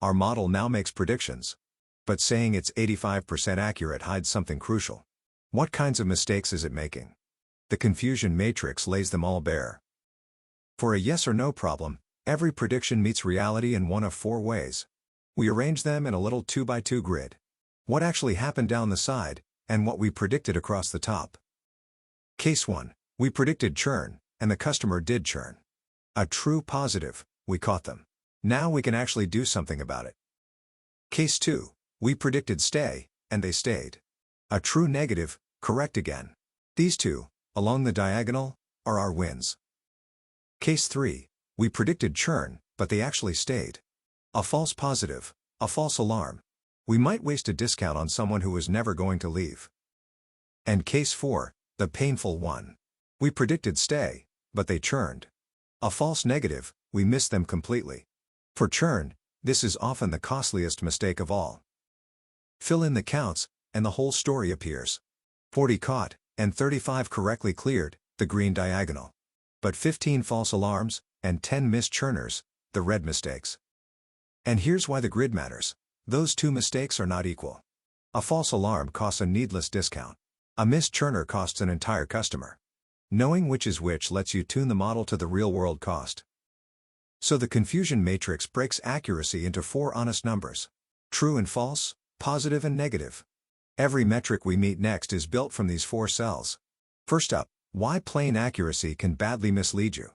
our model now makes predictions. But saying it's 85% accurate hides something crucial. What kinds of mistakes is it making? The confusion matrix lays them all bare. For a yes or no problem, every prediction meets reality in one of four ways. We arrange them in a little 2x2 grid. What actually happened down the side, and what we predicted across the top. Case 1. We predicted churn, and the customer did churn. A true positive, we caught them. Now we can actually do something about it. Case 2. We predicted stay, and they stayed. A true negative, correct again. These two, along the diagonal, are our wins. Case 3. We predicted churn, but they actually stayed. A false positive, a false alarm. We might waste a discount on someone who was never going to leave. And Case 4, the painful one. We predicted stay, but they churned. A false negative, we missed them completely. For churn, this is often the costliest mistake of all. Fill in the counts, and the whole story appears. 40 caught, and 35 correctly cleared, the green diagonal. But 15 false alarms, and 10 missed churners, the red mistakes. And here's why the grid matters. Those two mistakes are not equal. A false alarm costs a needless discount. A missed churner costs an entire customer. Knowing which is which lets you tune the model to the real-world cost. So the confusion matrix breaks accuracy into four honest numbers. True and false, positive and negative. Every metric we meet next is built from these four cells. First up, why plain accuracy can badly mislead you.